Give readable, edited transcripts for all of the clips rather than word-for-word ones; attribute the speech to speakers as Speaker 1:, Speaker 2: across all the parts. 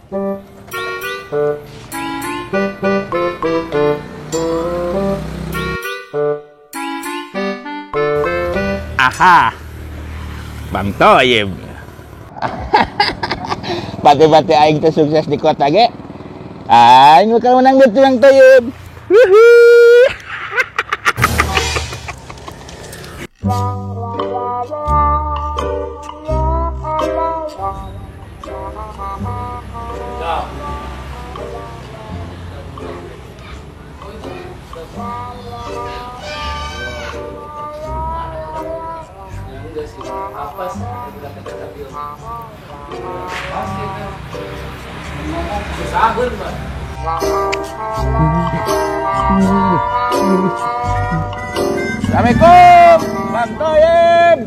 Speaker 1: Aha, Bang Toyib. Bati-bati aing teh sukses di kota ge. Aing bakal menang betul Bang Toyib. Assalamualaikum, Bang Toyib.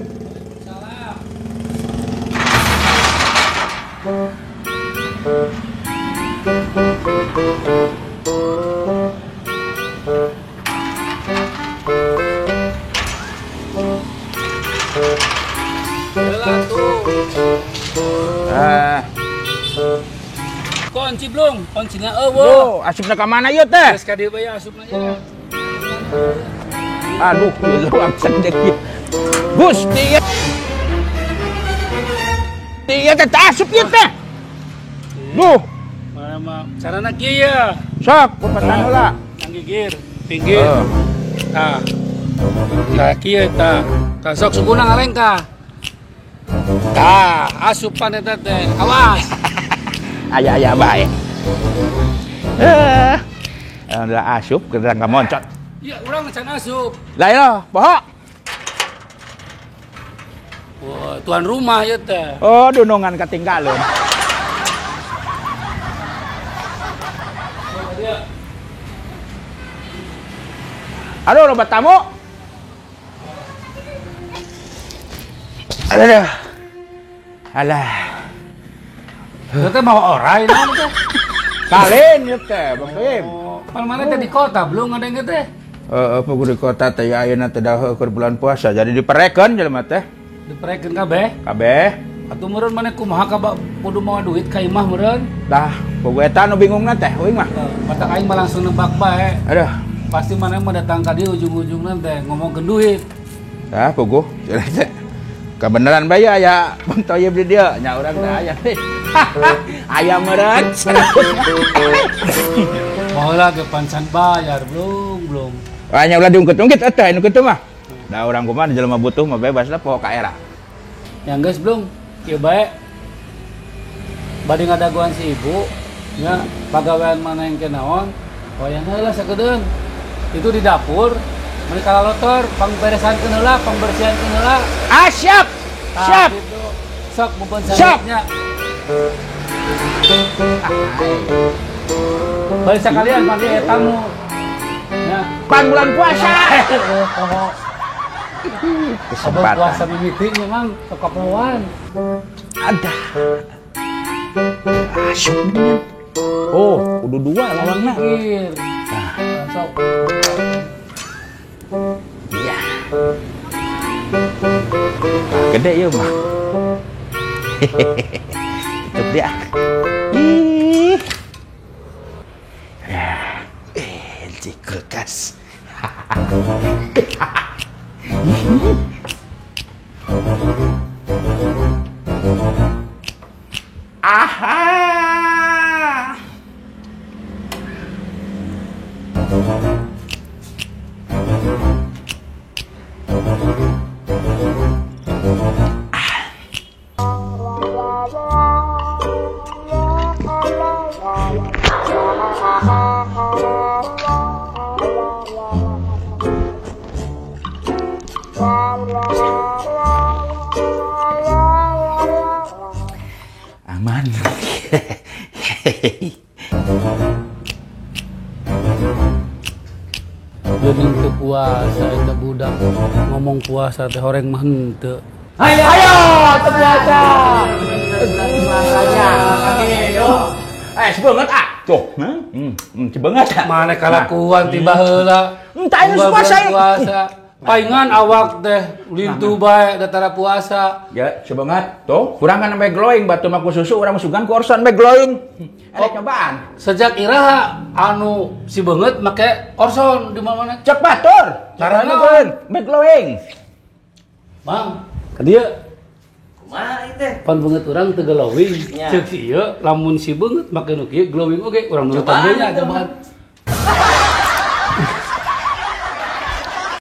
Speaker 2: Kunci belum? Kuncinya eueuh.
Speaker 1: Asupna ka mana ieu teh?
Speaker 2: Geus ka dieu bae asupna ieu.
Speaker 1: Aduh, lu absen deh. Gusti ya. Dia teh asup ieu teh. Duh,
Speaker 2: Mana mah carana kieu ya.
Speaker 1: sok pepatan heula.
Speaker 2: Nggigir, pinggir. Tah. Tah kieu tah. Tah sok suguna ngalengka. Tah, asupan eta teh. Awas.
Speaker 1: Aya bae. Alhamdulillah asup keur ka moncot.
Speaker 2: Iya, urang can asup.
Speaker 1: Lah ya, poho.
Speaker 2: Wah, tuan rumah ieu teh.
Speaker 1: Oh, dunungan katinggalan. Aduh, loba tamu. Aduh. Alah.
Speaker 2: Teh bawa orai naon teh?
Speaker 1: Kalen ieu teh, Bang Toyib.
Speaker 2: Pan mana teh di kota belum ada yang teh.
Speaker 1: Pugu di kota teh ayeuna teh daheu keur bulan puasa jadi diperekeun jelema teh.
Speaker 2: Diperekeun kabeh.
Speaker 1: Kabeh.
Speaker 2: Atuh meureun maneh kumaha ka kudu mawa duit ka imah meureun.
Speaker 1: Dah, pugu eta nu bingungna teh, euing mah.
Speaker 2: Matak aing mah langsung nebak bae.
Speaker 1: Aduh.
Speaker 2: Pasti maneh mah datang ka dieu ujung-ujungna teh ngomongkeun duit.
Speaker 1: Dah, pugu. Kebenaran bae aya Bang Toyib di dieu, nya urang teh aya teh. Aya meureun.
Speaker 2: Baheula ge pancan bayar belum.
Speaker 1: Wah, nya ulah diungkit-ungkit eta anu kitu mah. Da urang kumaha jelema butuh mah bebas lah poho ka era.
Speaker 2: Yang geus belum. Kieu bae. Bade ngadaguan si ibu, nya pagawean mana yang kenaon, wayang heula sakedeun. Itu di dapur, meni kalalotor, pangberesankeun heula, pambersihankeun heula.
Speaker 1: Ah, siap. Siap.
Speaker 2: Gitu. Sok mumpun
Speaker 1: Siap.
Speaker 2: sanitnya. Balik sekalian mandi tamu. Ya.
Speaker 1: Pan bulan puasa.
Speaker 2: Abang puasa mimiti memang kekepuan.
Speaker 1: Ada. Asyuknya. Oh, kudu dua lawangna.
Speaker 2: Mikir.
Speaker 1: Nah,
Speaker 2: Sok.
Speaker 1: iya. Gede ya mah. Itu dia. Ih. Ya. LG kulkas. Aha. Aman.
Speaker 2: Jadi untuk puasa itu budak ngomong puasa teh horeng mah henteu.
Speaker 1: Ayo, terbiasa. Sebengat ah. Tuh, sebengat.
Speaker 2: Mana kalakuan tiba heula.
Speaker 1: Entah ini puasa.
Speaker 2: Paingan awak teh lintu bae datara puasa.
Speaker 1: Ya, sebanget. Tuh, kurangan sampai glowing batu mah ku susu urang sugan ku orson sampai glowing. Ada cobaan.
Speaker 2: Sejak iraha anu si beungeut make orson di mana-mana.
Speaker 1: Cek batur. Carana keun, sampai glowing.
Speaker 2: Bang, ka dieu
Speaker 3: Kumaha teh?
Speaker 2: pan beungeut urang teu glowing.
Speaker 3: Ya.
Speaker 2: Ceuk si ieu lamun si beungeut make nu kieu glowing oge urang nurutan deui nya coba.